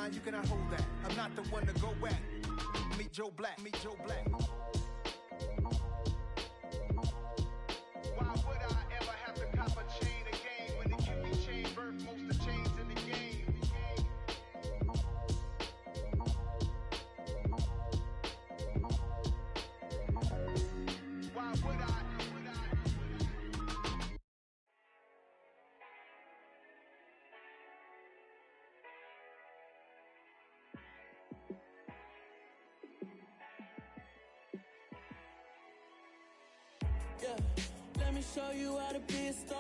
mine, you cannot hold that. I'm not the one to go at. Meet Joe Black, meet Joe Black. Why would I ever have to cop a chain again when it can be chain birth most of chains in the game? Why would I? Yeah, let me show you how to be a star.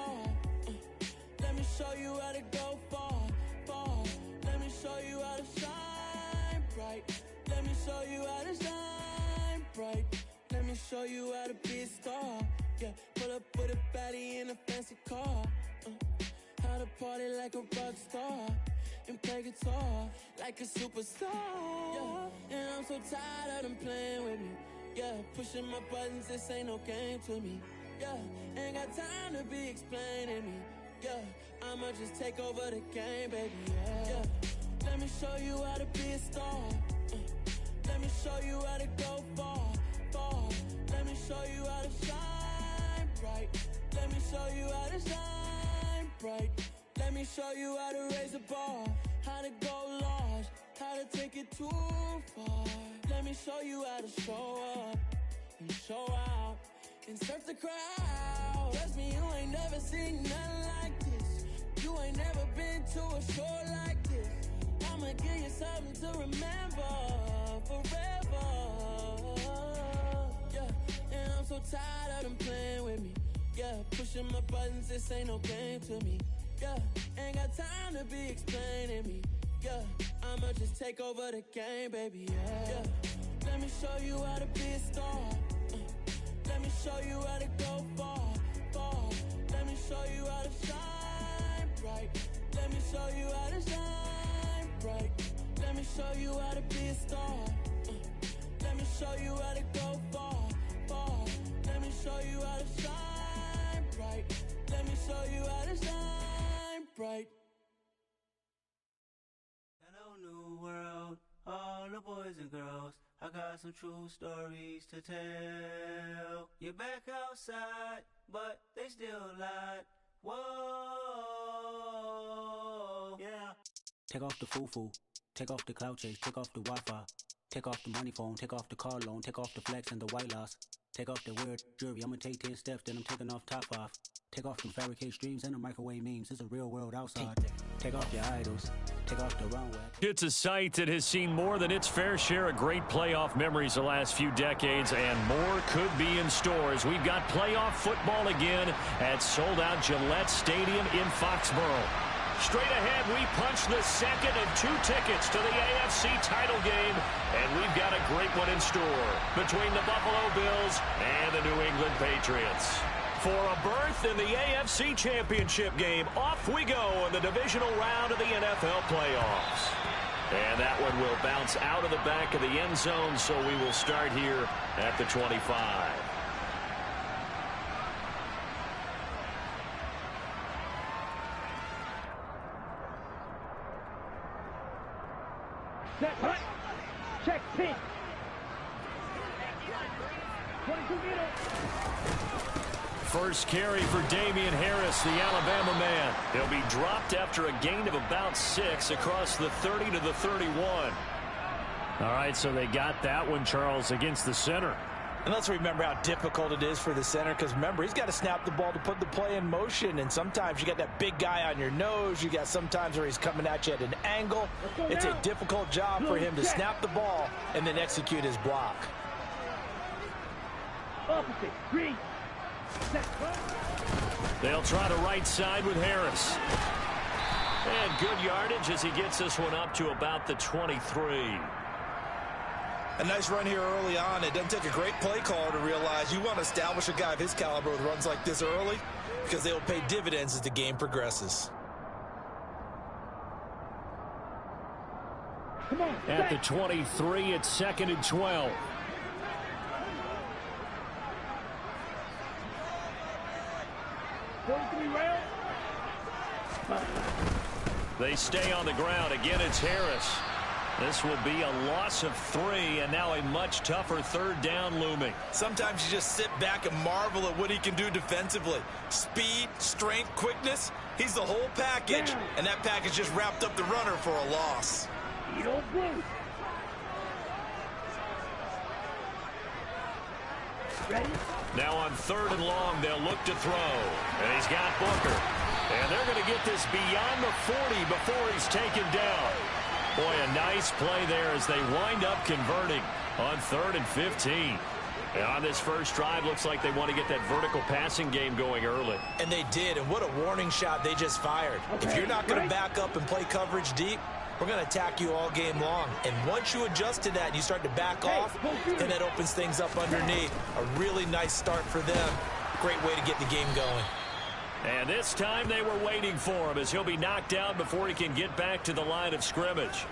Let me show you how to go far, far. Let me show you how to shine bright. Let me show you how to shine bright. Let me show you how to be a star. Yeah, pull up with a baddie in a fancy car. How to party like a rock star and play guitar like a superstar. Yeah, and I'm so tired of them playing with me. Yeah, pushing my buttons, this ain't no game to me. Yeah, ain't got time to be explaining me. Yeah, I'ma just take over the game, baby. Yeah, let me show you how to be a star. Let me show you how to go far, far. Let me show you how to shine bright. Let me show you how to shine bright. Let me show you how to raise the bar, how to go large, how to take it too far. Let me show you how to show up and show out and surf the crowd. Trust me, you ain't never seen nothing like this. You ain't never been to a show like this. I'ma give you something to remember forever. Yeah, and I'm so tired of them playing with me. Yeah, pushing my buttons, this ain't no game to me. Yeah, ain't got time to be explaining me. Yeah, I'ma just take over the game, baby. Yeah, let me show you how to be a star. Let me show you how to go far, far. Let me show you how to shine bright. Let me show you how to shine bright. Let me show you how to be a star. Let me show you how to go far, far. Let me show you how to shine bright. Let me show you how to shine bright. Hello, new world, all the boys and girls. I got some true stories to tell. You're back outside, but they still lied. Whoa, yeah. Take off the foo-foo, take off the cloud chase, take off the Wi-Fi, take off the money phone, take off the car loan, take off the flex and the white loss, take off the weird jewelry. I'ma take 10 steps, then I'm taking off top off. Take off them fabricated streams and the microwave memes. It's a real world outside. Take off your idols. Take off the runway. It's a site that has seen more than its fair share of great playoff memories the last few decades, and more could be in store as we've got playoff football again at sold-out Gillette Stadium in Foxborough. Straight ahead, we punch the second of 2 tickets to the AFC title game, and we've got a great one in store between the Buffalo Bills and the New England Patriots. For a berth in the AFC Championship game, off we go in the divisional round of the NFL playoffs. And that one will bounce out of the back of the end zone, so we will start here at the 25. Set, right. Check, pin. 22 meters. First carry for Damian Harris, the Alabama man. He'll be dropped after a gain of about 6 across the 30 to the 31. All right, so they got that one, Charles, against the center. And let's remember how difficult it is for the center, because remember, he's got to snap the ball to put the play in motion, and sometimes you got that big guy on your nose. You got sometimes where he's coming at you at an angle. It's a difficult job for him to snap the ball and then execute his block. Opposite, green. They'll try to right side with Harris. And good yardage as he gets this one up to about the 23. A nice run here early on. It doesn't take a great play caller to realize you want to establish a guy of his caliber with runs like this early, because they will pay dividends as the game progresses. At the 23, it's 2nd and 12. They stay on the ground. Again, it's Harris. This will be a loss of 3, and now a much tougher 3rd down looming. Sometimes you just sit back and marvel at what he can do defensively. Speed, strength, quickness, he's the whole package. And that package just wrapped up the runner for a loss. You don't blue. Ready? Now on 3rd and long, they'll look to throw. And he's got Booker. And they're going to get this beyond the 40 before he's taken down. Boy, a nice play there as they wind up converting on 3rd and 15. And on this first drive, looks like they want to get that vertical passing game going early. And they did, and what a warning shot they just fired. If you're not going to back up and play coverage deep, we're going to attack you all game long. And once you adjust to that and you start to back off, then that opens things up underneath. A really nice start for them. Great way to get the game going. And this time they were waiting for him as he'll be knocked down before he can get back to the line of scrimmage.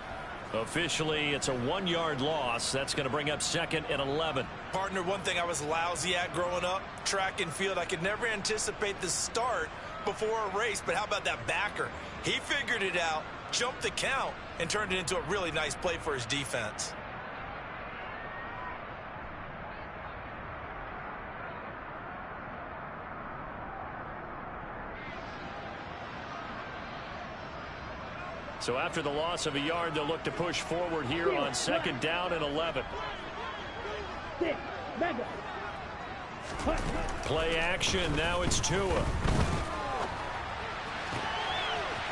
Officially, it's a 1-yard loss. That's going to bring up 2nd and 11. Partner, one thing I was lousy at growing up, track and field. I could never anticipate the start before a race, but how about that backer? He figured it out, jumped the count, and turned it into a really nice play for his defense. So after the loss of a yard, they'll look to push forward here on 2nd down and 11. Play action. Now it's Tua.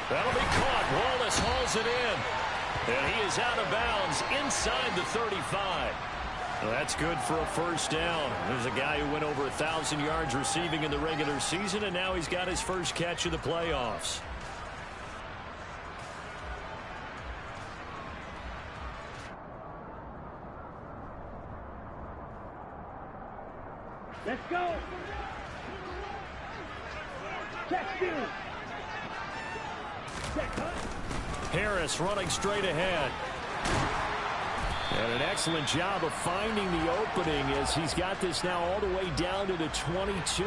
That'll be caught. Wallace hauls it in. And he is out of bounds inside the 35. Well, that's good for a first down. There's a guy who went over 1,000 yards receiving in the regular season, and now he's got his first catch of the playoffs. Let's go. Check 2. Check hunt. Harris running straight ahead. And an excellent job of finding the opening as he's got this now all the way down to the 22.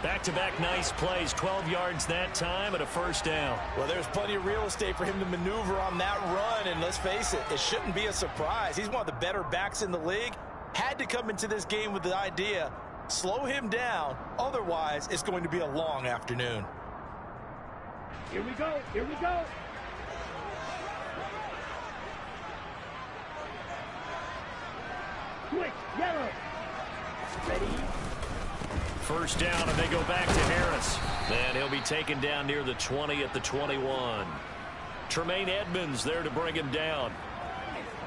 Back-to-back nice plays, 12 yards that time and a first down. Well, there's plenty of real estate for him to maneuver on that run, and let's face it, it shouldn't be a surprise. He's one of the better backs in the league. Had to come into this game with the idea, slow him down, otherwise it's going to be a long afternoon. Here we go, here we go. Switch, yellow. Ready? First down, and they go back to Harris. And he'll be taken down near the 20 at the 21. Tremaine Edmonds there to bring him down.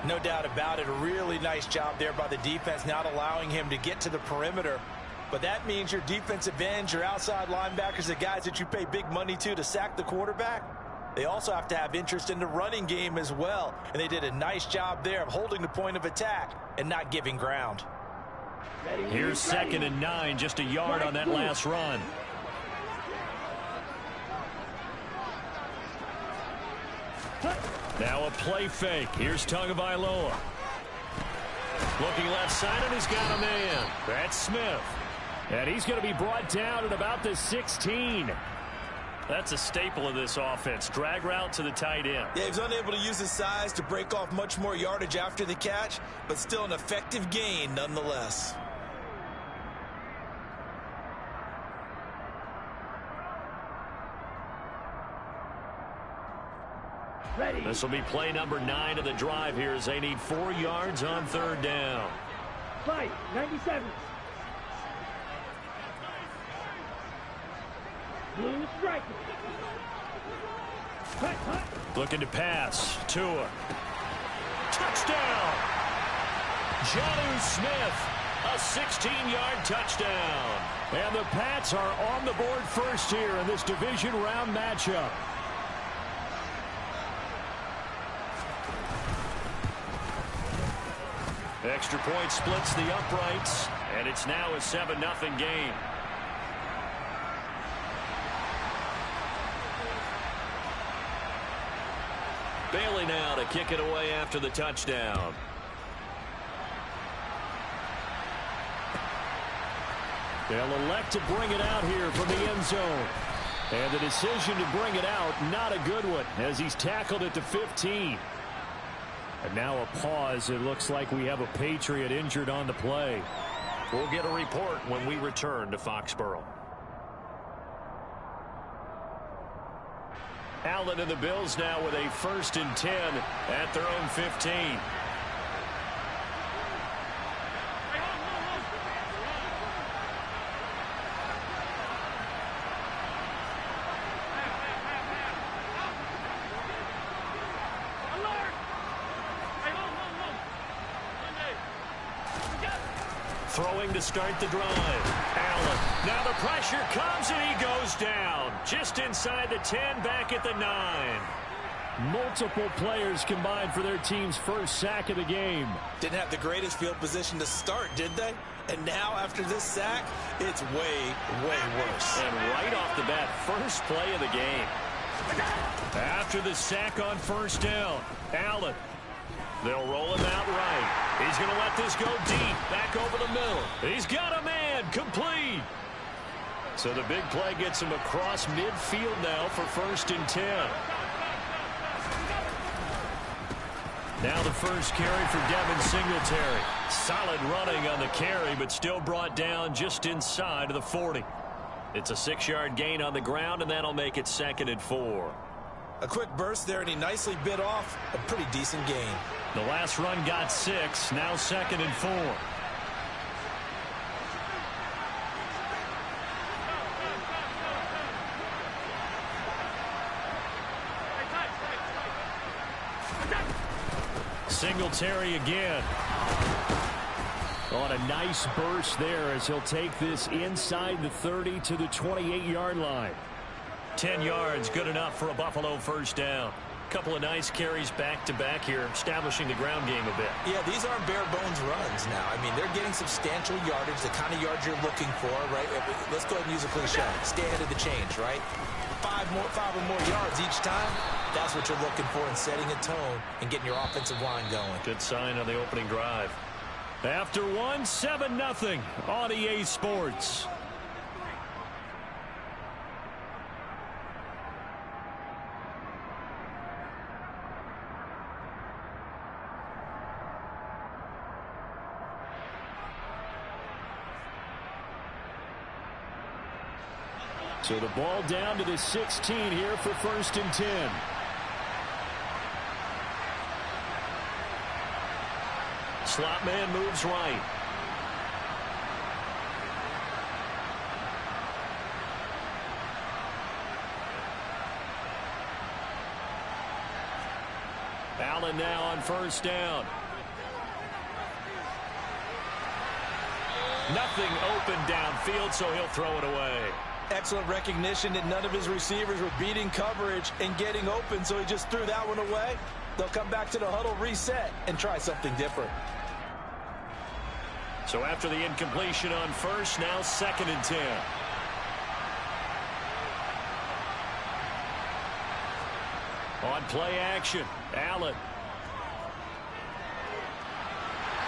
No doubt about it. A really nice job there by the defense, not allowing him to get to the perimeter. But that means your defensive ends, your outside linebackers, the guys that you pay big money to sack the quarterback, they also have to have interest in the running game as well. And they did a nice job there of holding the point of attack and not giving ground. Here's 2nd and 9, just a yard on that last run. Now a play fake. Here's Tagovailoa. Looking left side, and he's got a man. That's Smith. And he's going to be brought down at about the 16. That's a staple of this offense. Drag route to the tight end. Yeah, he was unable to use his size to break off much more yardage after the catch, but still an effective gain nonetheless. This will be play number 9 of the drive here as they need 4 yards on 3rd down. Fight, 97. Blue striker. Cut, cut. Looking to pass. Tua. Touchdown! Jonnu Smith, a 16-yard touchdown. And the Pats are on the board first here in this division round matchup. Extra point splits the uprights, and it's now a 7-0 game. Bailey now to kick it away after the touchdown. They'll elect to bring it out here from the end zone. And the decision to bring it out, not a good one, as he's tackled at the 15. And now a pause. It looks like we have a Patriot injured on the play. We'll get a report when we return to Foxborough. Allen and the Bills now with a 1st and 10 at their own 15. Throwing to start the drive. Allen. Now the pressure comes and he goes down. Just inside the 10, back at the 9. Multiple players combined for their team's first sack of the game. Didn't have the greatest field position to start, did they? And now after this sack, it's way, way worse. And right off the bat, first play of the game. After the sack on 1st down, Allen. They'll roll him out right. He's going to let this go deep. Back over the middle. He's got a man. Complete. So the big play gets him across midfield now for 1st and 10. Now the first carry for Devin Singletary. Solid running on the carry, but still brought down just inside of the 40. It's a 6-yard gain on the ground, and that'll make it 2nd and 4. A quick burst there, and he nicely bit off a pretty decent gain. The last run got 6, now 2nd and 4. Singletary again. On a nice burst there as he'll take this inside the 30 to the 28-yard line. 10 yards, good enough for a Buffalo 1st down. Couple of nice carries back-to-back here, establishing the ground game a bit. Yeah, these aren't bare-bones runs now. I mean, they're getting substantial yardage, the kind of yards you're looking for, right? Let's go ahead and use a cliche. Stay ahead of the change, right? 5 or more yards each time, that's what you're looking for in setting a tone and getting your offensive line going. Good sign on the opening drive. After 1, 7-0 on EA Sports. So the ball down to the 16 here for 1st and 10. Slot man moves right. Allen now on 1st down. Nothing open downfield, so he'll throw it away. Excellent recognition that none of his receivers were beating coverage and getting open, so he just threw that one away. They'll come back to the huddle, reset, and try something different. So after the incompletion on 1st, now 2nd and 10. On play action, Allen.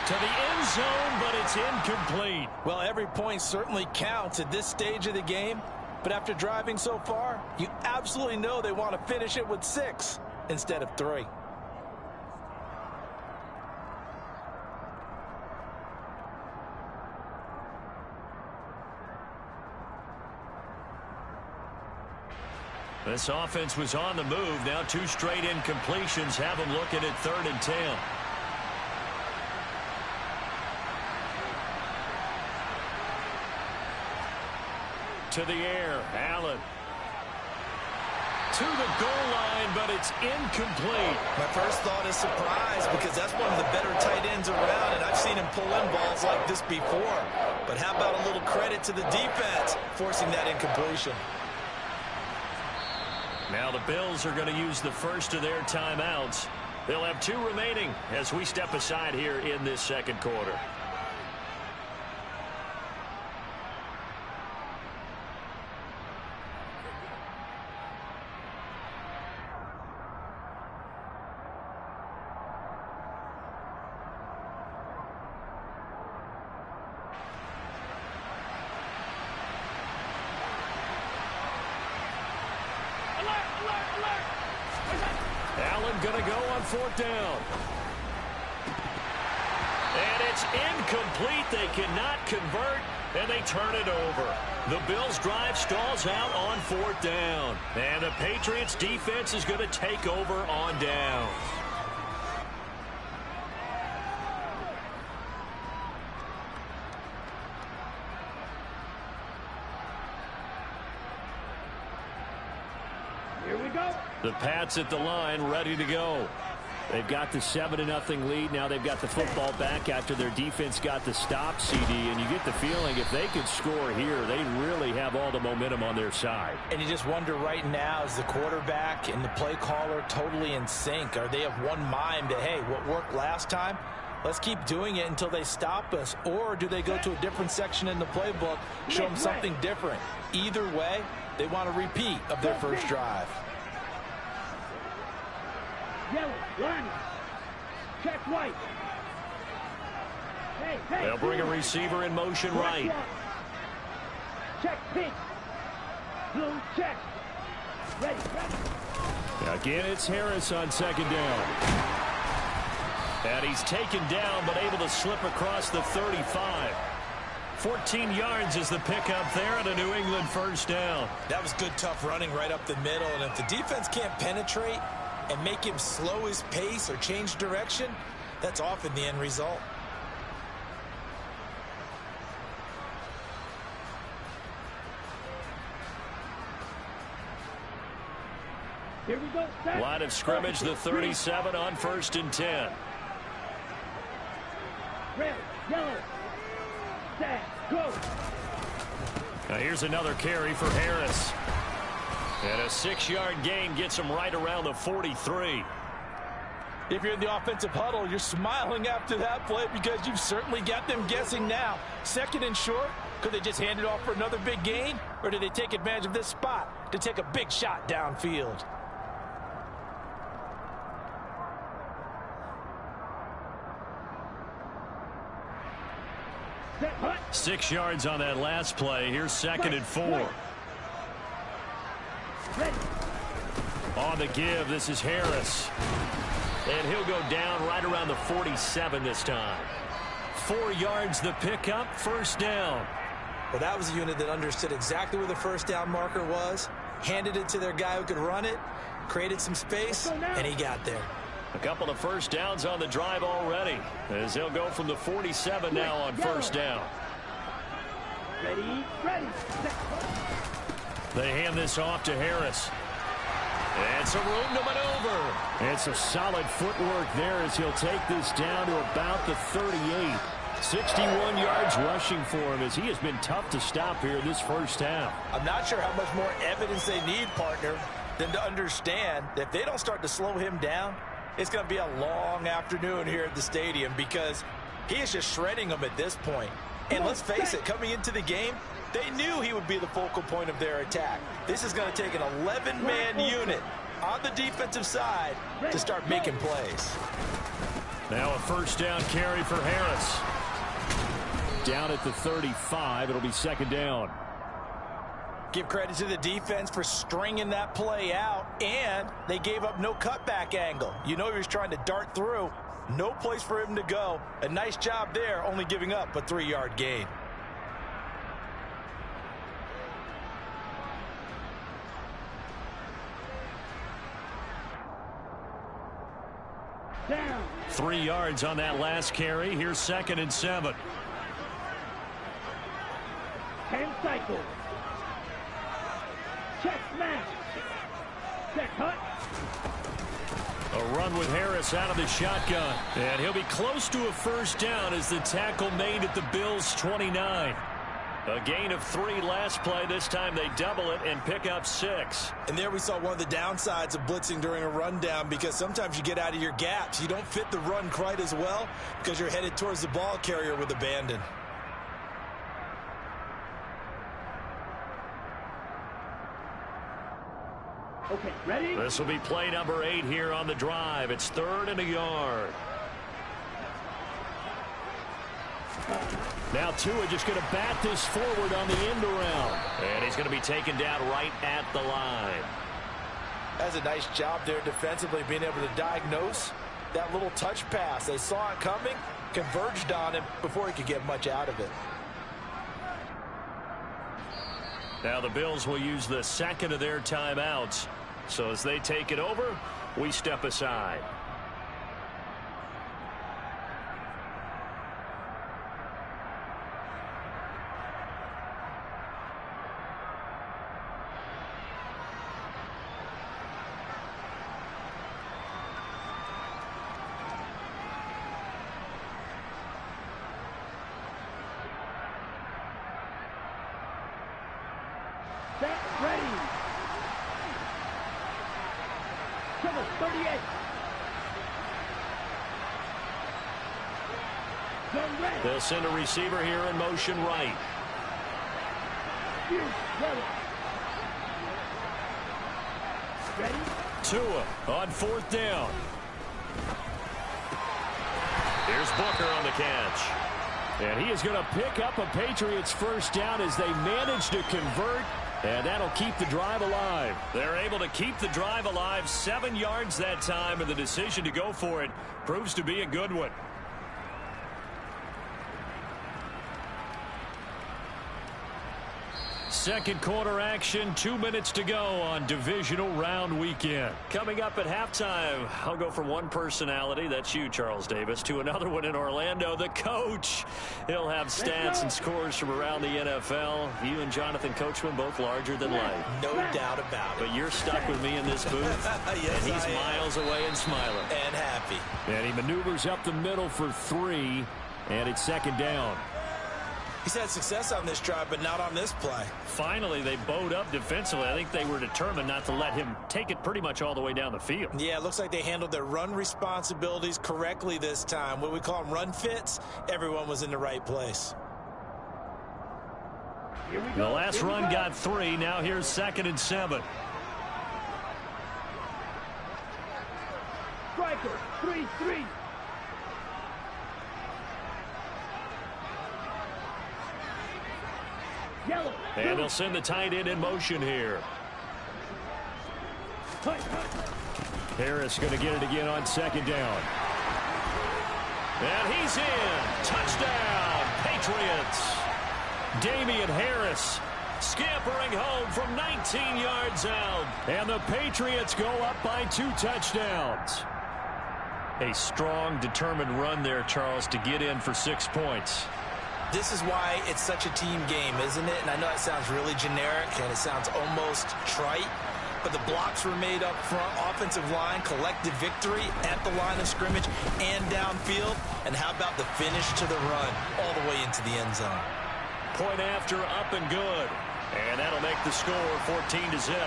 To the end zone, but it's incomplete. Well, every point certainly counts at this stage of the game, but after driving so far, you absolutely know they want to finish it with 6 instead of 3. This offense was on the move. Now 2 straight incompletions have them looking at 3rd and 10. To the air, Allen. To the goal line, but it's incomplete. My first thought is surprise because that's one of the better tight ends around, and I've seen him pull in balls like this before. But how about a little credit to the defense forcing that incompletion? Now the Bills are going to use the first of their timeouts. They'll have 2 remaining as we step aside here in this 2nd quarter. Allen going to go on 4th down. And it's incomplete. They cannot convert, and they turn it over. The Bills' drive stalls out on 4th down. And the Patriots' defense is going to take over on downs. Here we go. The Pats at the line, ready to go. They've got the 7-0 lead. Now they've got the football back after their defense got the stop, CD. And you get the feeling if they could score here, they really have all the momentum on their side. And you just wonder right now, is the quarterback and the play caller totally in sync? Are they of one mind that, hey, what worked last time, let's keep doing it until they stop us? Or do they go to a different section in the playbook, show them something different? Either way, they want a repeat of their first drive. Yellow, line. Check white. Hey, They'll bring a receiver in motion right. Check pink. Blue, check. Ready. Again, it's Harris on 2nd down. And he's taken down, but able to slip across the 35. 14 yards is the pickup there at a New England 1st down. That was good, tough running right up the middle. And if the defense can't penetrate and make him slow his pace or change direction, that's often the end result. Here we go. Set. Line of scrimmage, the 37 on 1st and 10. Red, yellow. Set, go. Now here's another carry for Harris. And a 6-yard gain gets him right around the 43. If you're in the offensive huddle, you're smiling after that play because you've certainly got them guessing now. 2nd and short, could they just hand it off for another big gain? Or did they take advantage of this spot to take a big shot downfield? Set, hut. 6 yards on that last play. Here's 2nd and 4. Ready. On the give, this is Harris. And he'll go down right around the 47 this time. 4 yards the pickup, 1st down. Well, that was a unit that understood exactly where the 1st down marker was, handed it to their guy who could run it, created some space, and he got there. A couple of 1st downs on the drive already, as he'll go from the 47 now on 1st down. Ready, ready. Set. They hand this off to Harris. And some room to maneuver. It's a solid footwork there as he'll take this down to about the 38. 61 yards rushing for him as he has been tough to stop here this 1st half. I'm not sure how much more evidence they need, partner, than to understand that if they don't start to slow him down, it's going to be a long afternoon here at the stadium because he is just shredding them at this point. And let's face it, coming into the game, they knew he would be the focal point of their attack. This is going to take an 11-man unit on the defensive side to start making plays. Now a 1st down carry for Harris. Down at the 35, it'll be 2nd down. Give credit to the defense for stringing that play out, and they gave up no cutback angle. You know he was trying to dart through. No place for him to go. A nice job there, only giving up a 3-yard gain. Down. 3 yards on that last carry. Here's 2nd and 7. 10 cycles. Check smash. Set, hut. A run with Harris out of the shotgun. And he'll be close to a 1st down as the tackle made at the Bills' 29. A gain of 3 last play. This time they double it and pick up 6. And there we saw one of the downsides of blitzing during a rundown because sometimes you get out of your gaps. You don't fit the run quite as well because you're headed towards the ball carrier with abandon. Okay, ready? This will be play number 8 here on the drive. It's 3rd and a yard. Now Tua just going to bat this forward on the end around. And he's going to be taken down right at the line. That's a nice job there defensively, being able to diagnose that little touch pass. They saw it coming, converged on him before he could get much out of it. Now the Bills will use the second of their timeouts. So as they take it over, we step aside. Set, ready. Cover 38. Gun ready. They'll send a receiver here in motion right. You, ready. Ready. Tua on fourth down. Here's Booker on the catch. And he is going to pick up a Patriots first down as they manage to convert. And that'll keep the drive alive. They're able to keep the drive alive, 7 yards that time, and the decision to go for it proves to be a good one. Second quarter action, 2 minutes to go on divisional round weekend. Coming up at halftime, I'll go from one personality, that's you, Charles Davis, to another one in Orlando, the coach. He'll have stats and scores from around the NFL. You and Jonathan Coachman, both larger than life. No doubt about it. But you're stuck with me in this booth. Yes, and he's miles away and smiling. And happy. And he maneuvers up the middle for 3, and it's second down. He's had success on this drive, but not on this play. Finally, they bowed up defensively. I think they were determined not to let him take it pretty much all the way down the field. Yeah, it looks like they handled their run responsibilities correctly this time. What we call them run fits, everyone was in the right place. The last run got 3. Now here's 2nd and 7. Striker, 3-3. Yellow. And they'll send the tight end in motion here. Harris going to get it again on 2nd down. And he's in. Touchdown, Patriots. Damian Harris scampering home from 19 yards out. And the Patriots go up by 2 touchdowns. A strong, determined run there, Charles, to get in for 6 points. This is why it's such a team game, isn't it? And I know it sounds really generic and it sounds almost trite, but the blocks were made up front, offensive line, collective victory at the line of scrimmage and downfield. And how about the finish to the run all the way into the end zone? Point after, up and good. And that'll make the score 14-0.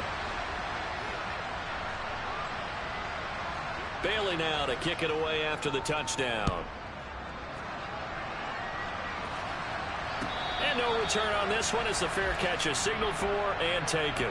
Bailey now to kick it away after the touchdown. And no return on this one as the fair catch is signaled for and taken.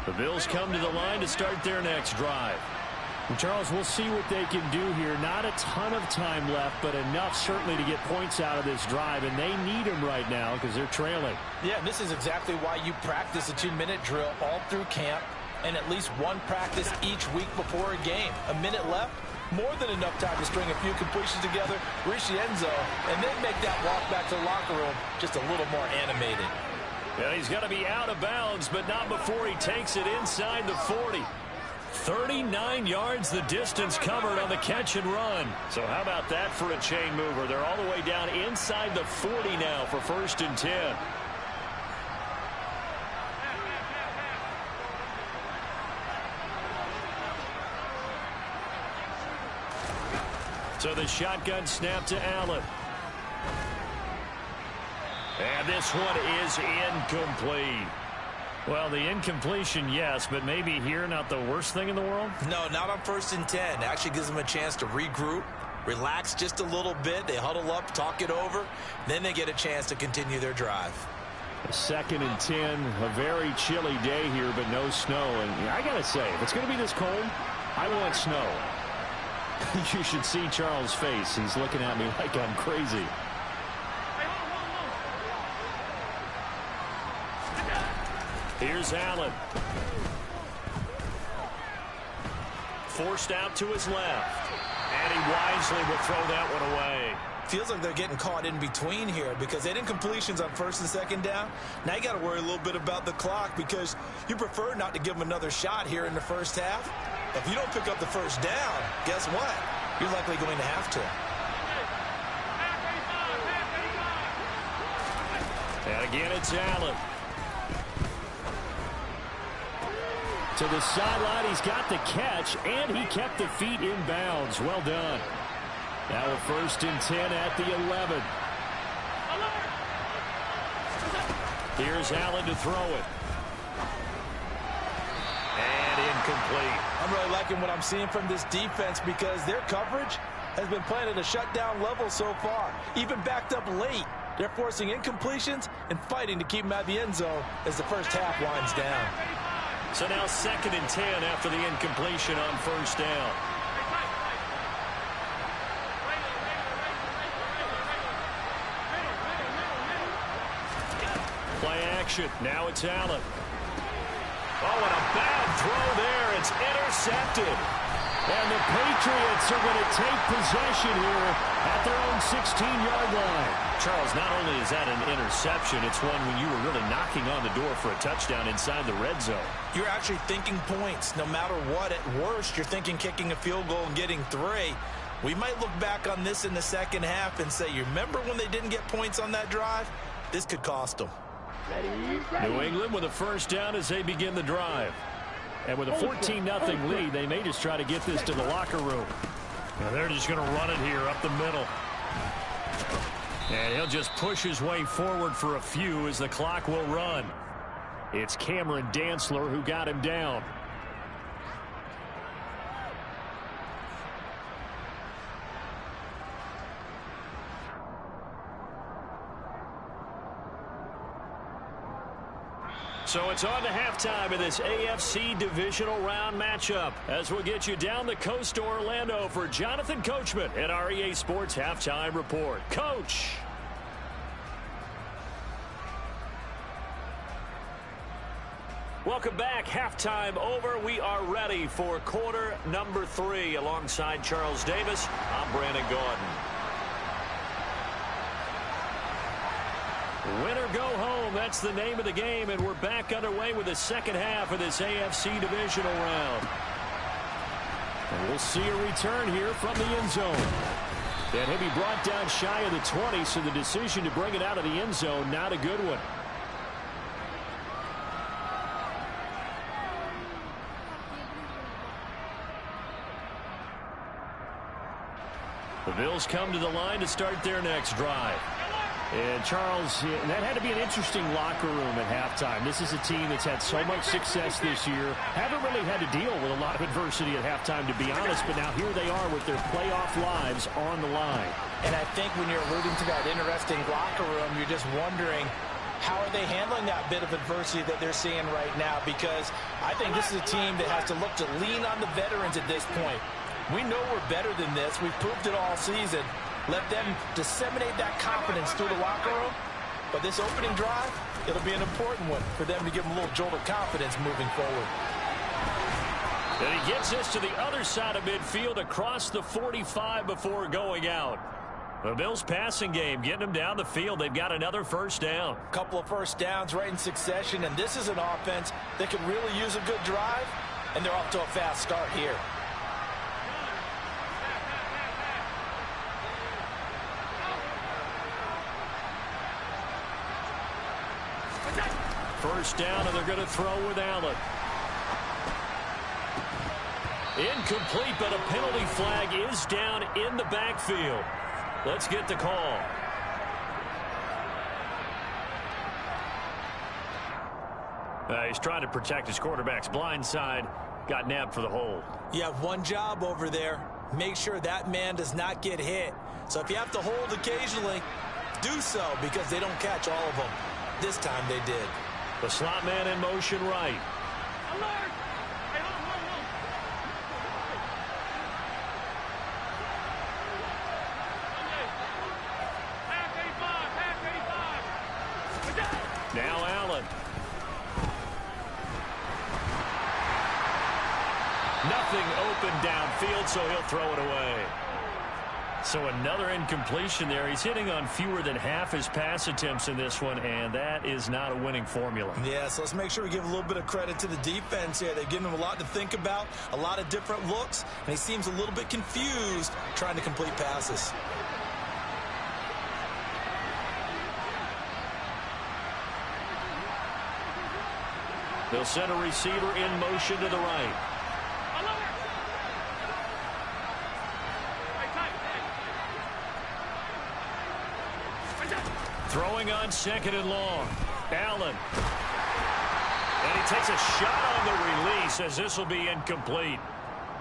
The Bills come to the line to start their next drive. Charles, we'll see what they can do here. Not a ton of time left, but enough certainly to get points out of this drive, and they need them right now because they're trailing. Yeah, this is exactly why you practice a 2-minute drill all through camp and at least one practice each week before a game. A minute left, more than enough time to string a few completions together, reach the end zone, and then make that walk back to the locker room just a little more animated. Yeah, he's got to be out of bounds, but not before he takes it inside the 40. 39 yards the distance covered on the catch and run. So how about that for a chain mover? They're all the way down inside the 40 now for 1st and 10. So the shotgun snap to Allen. And this one is incomplete. Well, the incompletion, yes, but maybe here not the worst thing in the world? No, not on 1st and 10. It actually gives them a chance to regroup, relax just a little bit. They huddle up, talk it over. Then they get a chance to continue their drive. 2nd and 10, a very chilly day here, but no snow. And I got to say, if it's going to be this cold, I want snow. You should see Charles' face. He's looking at me like I'm crazy. Here's Allen. Forced out to his left. And he wisely will throw that one away. Feels like they're getting caught in between here because they didn't completions on first and second down. Now you got to worry a little bit about the clock because you prefer not to give them another shot here in the first half. If you don't pick up the first down, guess what? You're likely going to have to. And again, it's Allen. To the sideline, he's got the catch, and he kept the feet in bounds. Well done. Now a 1st and 10 at the 11. Here's Allen to throw it. And incomplete. I'm really liking what I'm seeing from this defense because their coverage has been playing at a shutdown level so far. Even backed up late, they're forcing incompletions and fighting to keep them out of the end zone as the first half winds down. So now 2nd and 10 after the incompletion on 1st down. Play action. Now it's Allen. Oh, and a bad throw there. It's intercepted. And the Patriots are going to take possession here at their own 16-yard line. Charles, not only is that an interception, it's one when you were really knocking on the door for a touchdown inside the red zone. You're actually thinking points. No matter what, at worst, you're thinking kicking a field goal and getting 3. We might look back on this in the second half and say, you remember when they didn't get points on that drive? This could cost them. New England with a 1st down as they begin the drive. And with a 14-0 lead, they may just try to get this to the locker room. Now they're just going to run it here up the middle. And he'll just push his way forward for a few as the clock will run. It's Cameron Dantzler who got him down. So it's on to halftime of this AFC divisional round matchup as we'll get you down the coast to Orlando for Jonathan Coachman at our EA Sports Halftime Report. Coach. Welcome back. Halftime over. We are ready for quarter number 3 alongside Charles Davis. I'm Brandon Gordon. Win or go home, that's the name of the game, and we're back underway with the second half of this AFC divisional round. And we'll see a return here from the end zone. And he'll be brought down shy of the 20, so the decision to bring it out of the end zone, not a good one. The Bills come to the line to start their next drive. And Charles, that had to be an interesting locker room at halftime. This is a team that's had so much success this year. Haven't really had to deal with a lot of adversity at halftime, to be honest. But now here they are with their playoff lives on the line. And I think when you're alluding to that interesting locker room, you're just wondering, how are they handling that bit of adversity that they're seeing right now? Because I think this is a team that has to look to lean on the veterans at this point. We know we're better than this. We've proved it all season. Let them disseminate that confidence through the locker room. But this opening drive, it'll be an important one for them to give them a little jolt of confidence moving forward. And he gets us to the other side of midfield across the 45 before going out. The Bills passing game getting them down the field. They've got another 1st down. A couple of 1st downs right in succession, and this is an offense that could really use a good drive, and they're off to a fast start here. First down, and they're going to throw with Allen. Incomplete, but a penalty flag is down in the backfield. Let's get the call. He's trying to protect his quarterback's blind side. Got nabbed for the hold. You have one job over there. Make sure that man does not get hit. So if you have to hold occasionally, do so, because they don't catch all of them. This time they did. The slot man in motion right. Now Allen. Nothing open downfield, so he'll throw it away. So another incompletion there. He's hitting on fewer than half his pass attempts in this one, and that is not a winning formula. Yeah, so let's make sure we give a little bit of credit to the defense here. They've given him a lot to think about, a lot of different looks, and he seems a little bit confused trying to complete passes. They'll send a receiver in motion to the right. Throwing on 2nd and long. Allen. And he takes a shot on the release as this will be incomplete.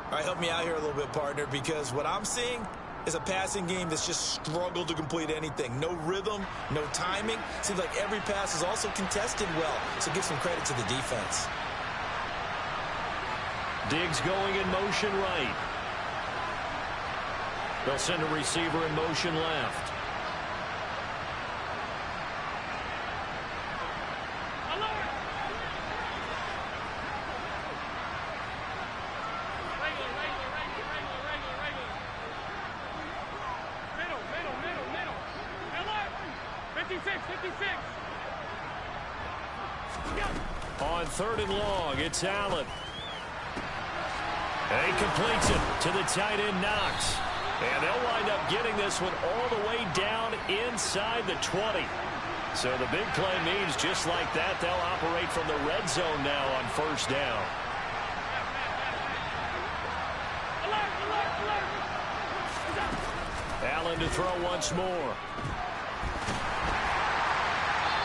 All right, help me out here a little bit, partner, because what I'm seeing is a passing game that's just struggled to complete anything. No rhythm, no timing. Seems like every pass is also contested well, so give some credit to the defense. Diggs going in motion right. They'll send a receiver in motion left. On 3rd and long, it's Allen. And he completes it to the tight end, Knox. And they'll wind up getting this one all the way down inside the 20. So the big play means just like that, they'll operate from the red zone now on 1st down. Allen to throw once more.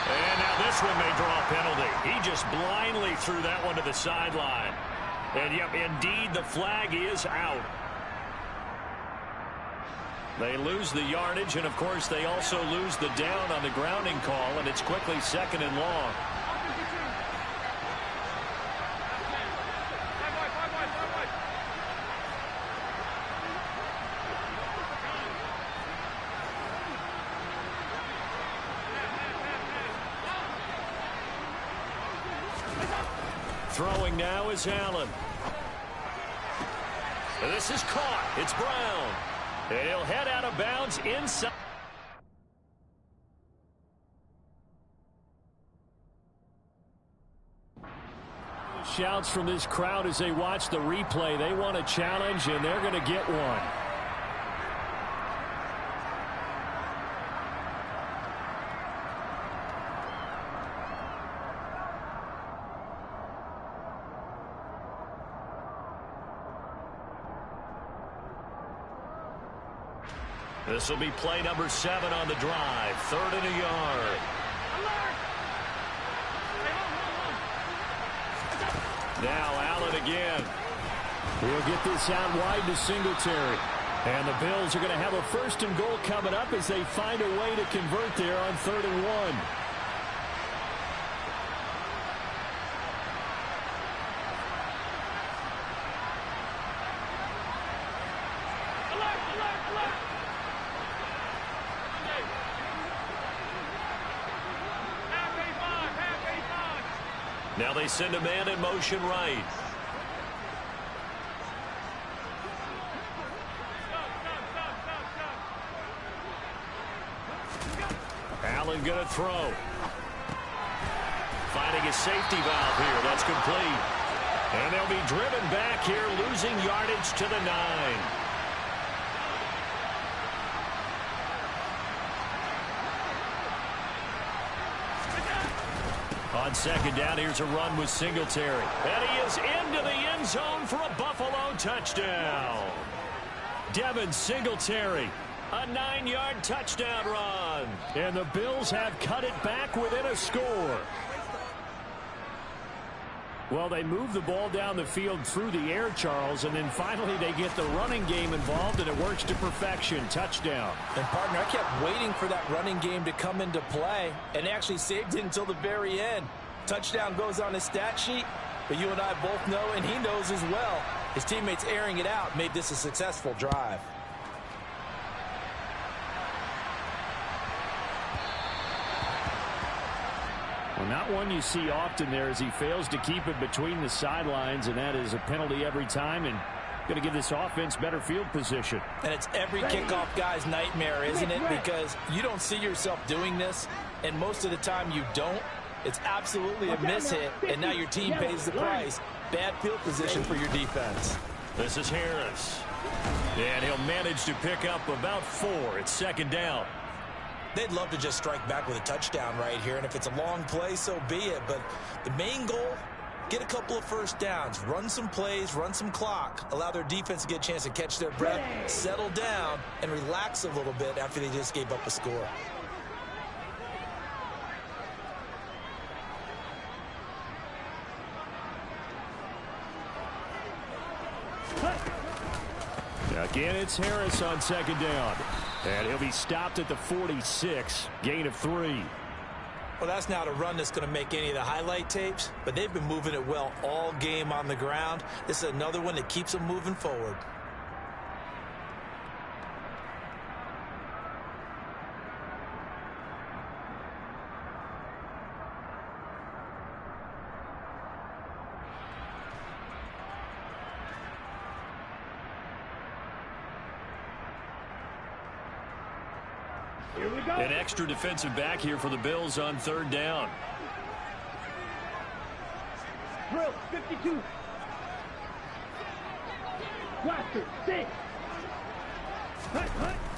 And now this one may draw a penalty. He just blindly threw that one to the sideline. And, yep, indeed, the flag is out. They lose the yardage, and, of course, they also lose the down on the grounding call, and it's quickly 2nd and long. Throwing now is Allen. And this is caught. It's Brown. And he'll head out of bounds inside. Shouts from this crowd as they watch the replay. They want a challenge, and they're going to get one. This will be play number 7 on the drive. 3rd and a yard. Now Allen again. He'll get this out wide to Singletary. And the Bills are going to have a 1st and goal coming up as they find a way to convert there on 3rd and 1. Now they send a man in motion right. Allen going to throw. Finding a safety valve here. That's complete. And they'll be driven back here, losing yardage to the 9. On 2nd down, here's a run with Singletary. And he is into the end zone for a Buffalo touchdown. Devin Singletary, a 9-yard touchdown run. And the Bills have cut it back within a score. Well, they move the ball down the field through the air, Charles, and then finally they get the running game involved, and it works to perfection. Touchdown. And, partner, I kept waiting for that running game to come into play, and actually saved it until the very end. Touchdown goes on his stat sheet, but you and I both know, and he knows as well, his teammates airing it out made this a successful drive. not one you see often there as he fails to keep it between the sidelines, and that is a penalty every time and going to give this offense better field position. And it's every kickoff guy's nightmare, isn't it? Because you don't see yourself doing this, and most of the time you don't. It's absolutely a mishit, and now your team pays the price. Bad field position for your defense. This is Harris. And he'll manage to pick up about 4. It's second down. They'd love to just strike back with a touchdown right here, and if it's a long play, so be it. But the main goal, get a couple of first downs, run some plays, run some clock, allow their defense to get a chance to catch their breath, settle down, and relax a little bit after they just gave up a score. Again, it's Harris on second down. And he'll be stopped at the 46, gain of 3. Well, that's not a run that's going to make any of the highlight tapes, but they've been moving it well all game on the ground. This is another one that keeps them moving forward. Here we go. An extra defensive back here for the Bills on third down. Drill 52. Blaster 6.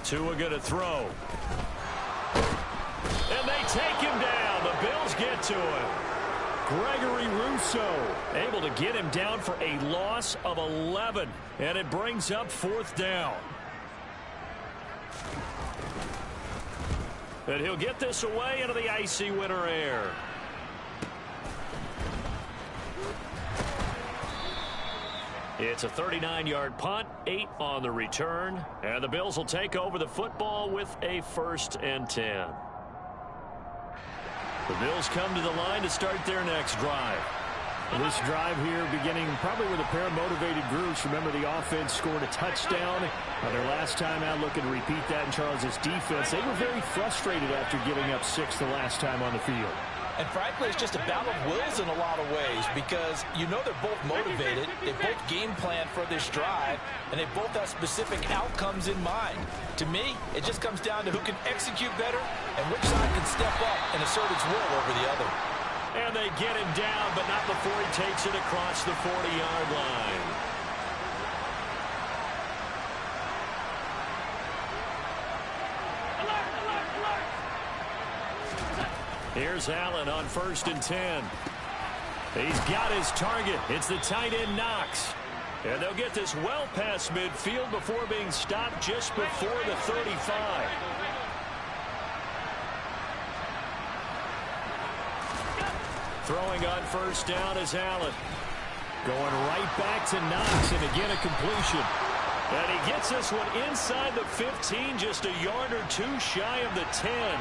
Tua going to throw. And they take him down. The Bills get to him. Gregory Rousseau able to get him down for a loss of 11. And it brings up fourth down. And he'll get this away into the icy winter air. It's a 39-yard punt, 8 on the return, and the Bills will take over the football with a 1st and 10. The Bills come to the line to start their next drive. This drive here beginning probably with a pair of motivated groups. Remember, the offense scored a touchdown their last time out. Looking to repeat that in Charles' defense. They were very frustrated after giving up 6 the last time on the field. And frankly, it's just a battle of wills in a lot of ways because you know they're both motivated. They both game plan for this drive, and they both have specific outcomes in mind. To me, it just comes down to who can execute better and which side can step up and assert its will over the other. And they get him down, but not before he takes it across the 40-yard line. Here's Allen on 1st and 10. He's got his target. It's the tight end Knox. And they'll get this well past midfield before being stopped just before the 35. Throwing on 1st down is Allen. Going right back to Knox, and again a completion. And he gets this one inside the 15, just a yard or 2 shy of the 10.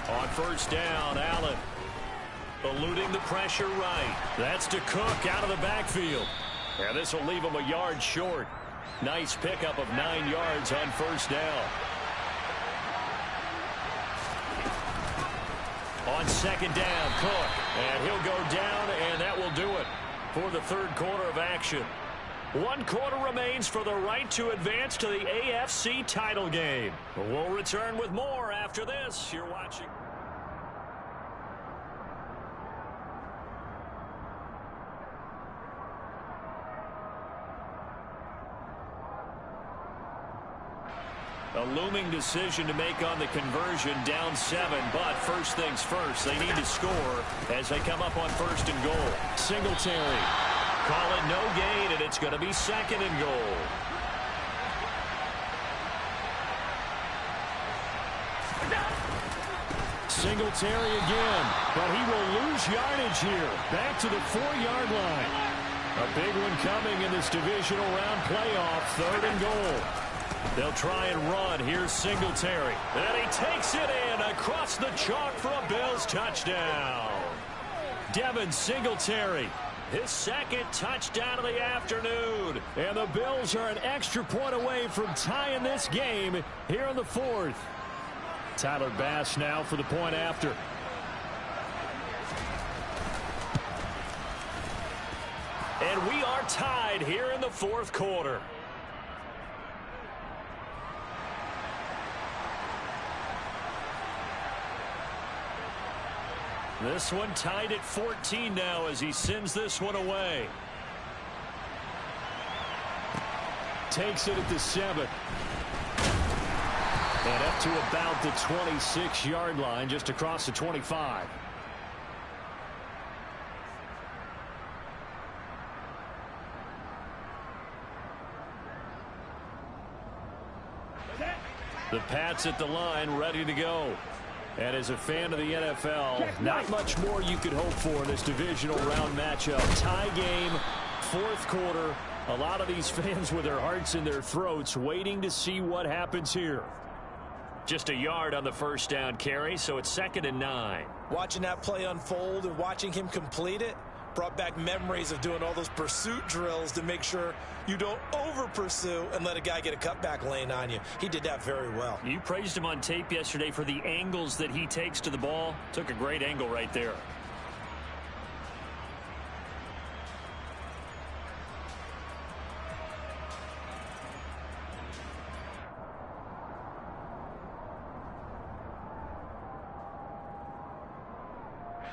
On 1st down, Allen eluding the pressure right. That's to Cook out of the backfield. And this will leave him a yard short. Nice pickup of 9 yards on 1st down. On 2nd down, Cook. And he'll go down, and that will do it for the 3rd quarter of action. 1 quarter remains for the right to advance to the AFC title game. We'll return with more after this. You're watching. A looming decision to make on the conversion, down 7, but first things first, they need to score as they come up on 1st and goal. Singletary, call it no gain, and it's going to be 2nd and goal. Singletary again, but he will lose yardage here, back to the 4-yard line. A big one coming in this divisional round playoff, 3rd and goal. They'll try and run. Here's Singletary. And he takes it in across the chalk for a Bills touchdown. Devin Singletary. His second touchdown of the afternoon. And the Bills are an extra point away from tying this game here in the fourth. Tyler Bass now for the point after. And we are tied here in the fourth quarter. This one tied at 14 now as he sends this one away. Takes it at the 7. And up to about the 26-yard line, just across the 25. The Pats at the line, ready to go. And as a fan of the NFL, not much more you could hope for in this divisional round matchup. Tie game, fourth quarter. A lot of these fans with their hearts in their throats waiting to see what happens here. Just a yard on the first down carry, so it's 2nd and 9. Watching that play unfold and watching him complete it brought back memories of doing all those pursuit drills to make sure you don't over-pursue and let a guy get a cutback lane on you. He did that very well. You praised him on tape yesterday for the angles that he takes to the ball. Took a great angle right there.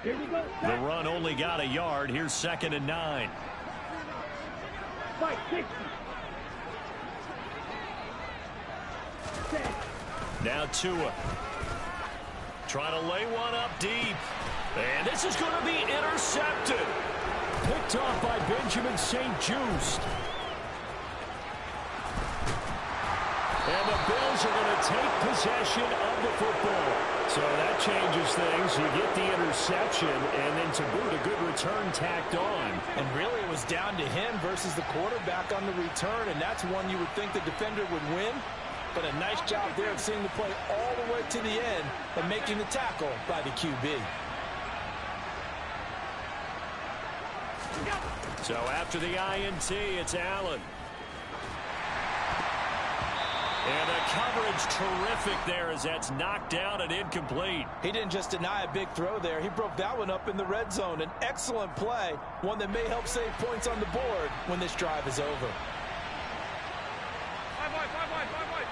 Here we go. The run only got a yard. Here's 2nd and 9. Fight, 60. Now Tua. Trying to lay one up deep. And this is going to be intercepted. Picked off by Benjamin St-Juste. And the Bills are going to take possession of the football. So that changes things. You get the interception, and then to boot, a good return tacked on. And really, it was down to him versus the quarterback on the return, and that's one you would think the defender would win. But a nice job there of seeing the play all the way to the end and making the tackle by the QB. So after the INT, it's Allen. And the coverage terrific there as that's knocked down and incomplete. He didn't just deny a big throw there. He broke that one up in the red zone. An excellent play, one that may help save points on the board when this drive is over. 5 wide, 5 wide, 5 wide.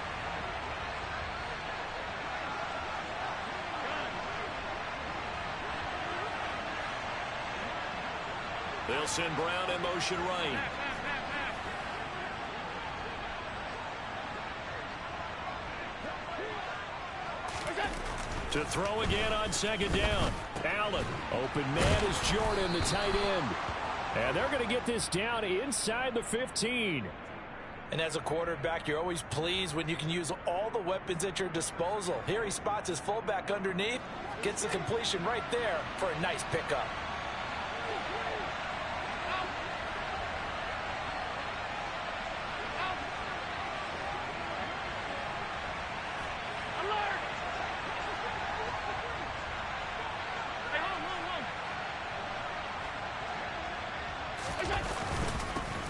They'll send Brown in motion right. To throw again on 2nd down. Allen. Open man is Jordan, the tight end. And they're going to get this down inside the 15. And as a quarterback, you're always pleased when you can use all the weapons at your disposal. Here he spots his fullback underneath, gets the completion right there for a nice pickup.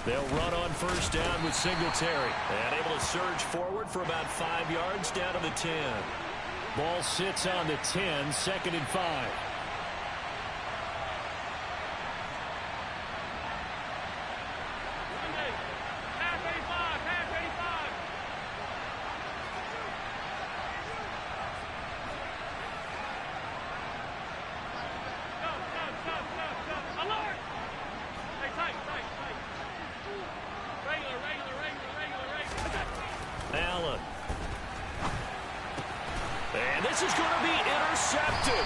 They'll run on first down with Singletary. And able to surge forward for about 5 yards down to the 10. Ball sits on the 10, 2nd and 5. Allen. And this is going to be intercepted.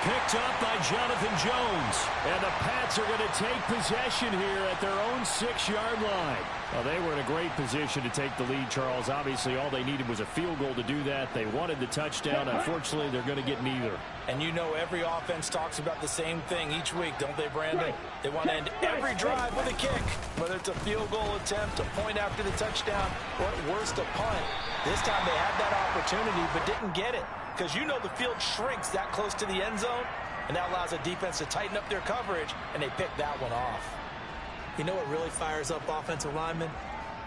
Picked up by Jonathan Jones. And the Pats are going to take possession here at their own 6-yard line. Well, they were in a great position to take the lead, Charles. Obviously, all they needed was a field goal to do that. They wanted the touchdown. Unfortunately, they're going to get neither. And you know every offense talks about the same thing each week, don't they, Brandon? They want to end every drive with a kick, whether it's a field goal attempt, a point after the touchdown, or at worst, a punt. This time they had that opportunity but didn't get it because you know the field shrinks that close to the end zone. and that allows the defense to tighten up their coverage, and they pick that one off. You know what really fires up offensive linemen?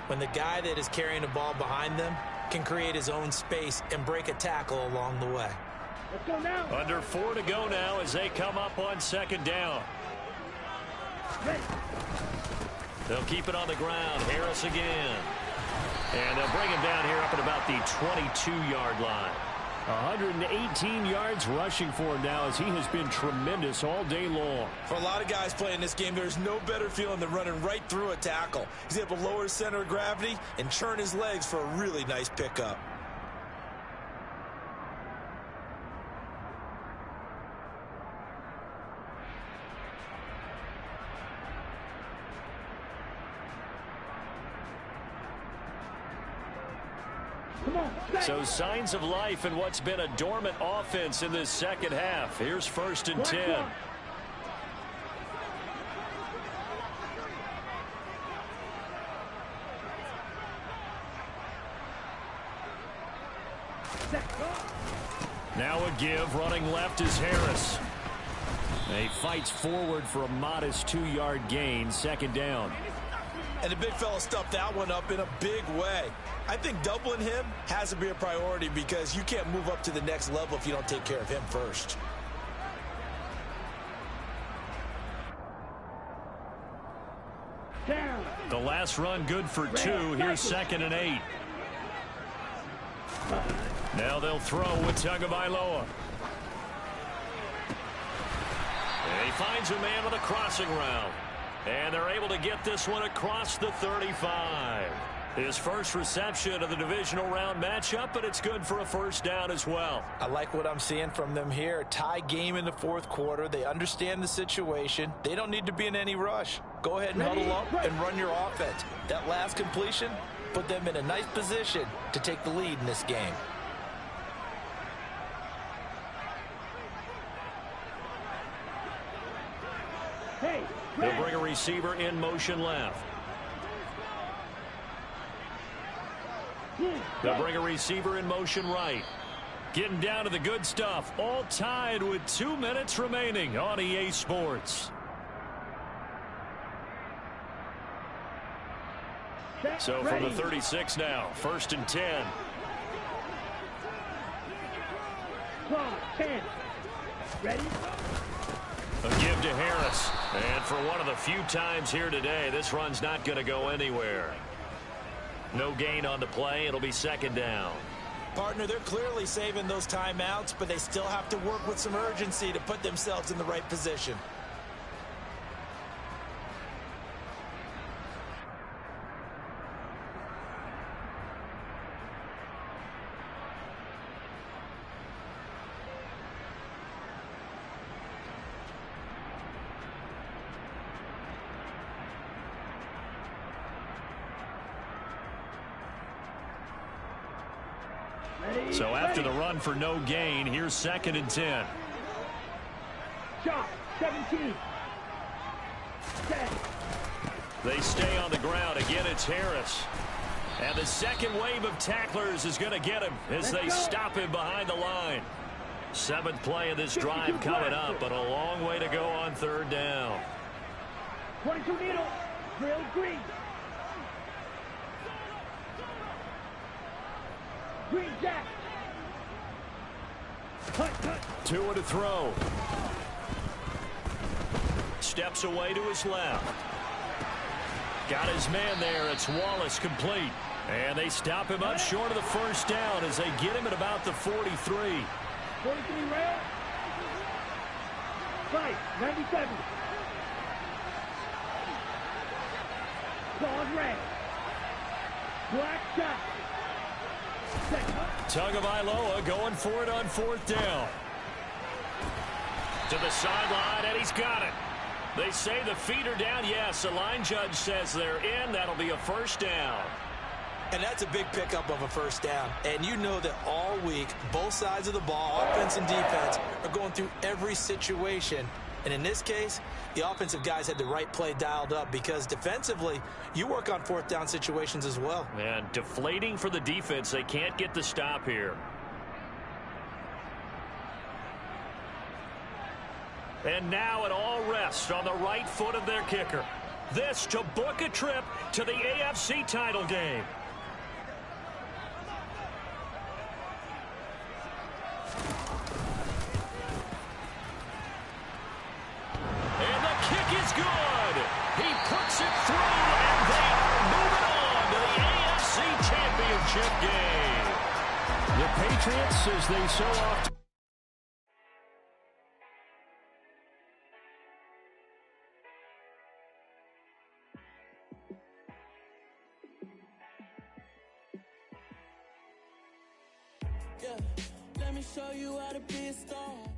When the guy that is carrying the ball behind them can create his own space and break a tackle along the way. Let's go now. Under 4 to go now as they come up on second down. Ready. They'll keep it on the ground. Harris again. And they'll bring him down here up at about the 22-yard line. 118 yards rushing for him now as he has been tremendous all day long. For a lot of guys playing this game, there's no better feeling than running right through a tackle. He's able to lower his center of gravity and churn his legs for a really nice pickup. So signs of life in what's been a dormant offense in this second half. Here's 1st and 10. Now a give. Running left is Harris. He fights forward for a modest 2-yard gain. 2nd down. And the big fella stuffed that one up in a big way. I think doubling him has to be a priority because you can't move up to the next level if you don't take care of him first. Down. The last run good for 2. Here's 2nd and 8. Now they'll throw with Tagovailoa. And he finds a man with a crossing route. And they're able to get this one across the 35. His first reception of the divisional round matchup, but it's good for a 1st down as well. I like what I'm seeing from them here. Tie game in the 4th quarter. They understand the situation. They don't need to be in any rush. Go ahead and huddle up and run your offense. That last completion put them in a nice position to take the lead in this game. They'll bring a receiver in motion left. They'll bring a receiver in motion right. Getting down to the good stuff. All tied with 2 minutes remaining on EA Sports. So from the 36 now, 1st and 10. 10. Ready? A give to Harris. And for one of the few times here today, this run's not going to go anywhere. No gain on the play. It'll be 2nd down. Partner, they're clearly saving those timeouts, but they still have to work with some urgency to put themselves in the right position. So after the run for no gain, here's 2nd and 10. Shot, 17. 10. They stay on the ground. Again, it's Harris. And the second wave of tacklers is going to get him as they stop him behind the line. 7th play of this drive coming up, but a long way to go on 3rd down. 22 needle, drill green. Green jack. 2 to throw. Steps away to his left. Got his man there. It's Wallace complete. And they stop him up short of the 1st down as they get him at about the 43. 43 rail. 597. Claws red. Black shot. Tagovailoa going for it on 4th down. To the sideline, and he's got it. They say the feet are down. Yes, the line judge says they're in. That'll be a 1st down. And that's a big pickup of a 1st down. And you know that all week, both sides of the ball, offense and defense, are going through every situation. And in this case, the offensive guys had the right play dialed up because defensively, you work on 4th down situations as well. And deflating for the defense. They can't get the stop here. And now it all rests on the right foot of their kicker. This to book a trip to the AFC title game. And the kick is good. He puts it through, and they are moving on to the AFC Championship game. The Patriots, as they so often... Yeah, let me show you how to be a star.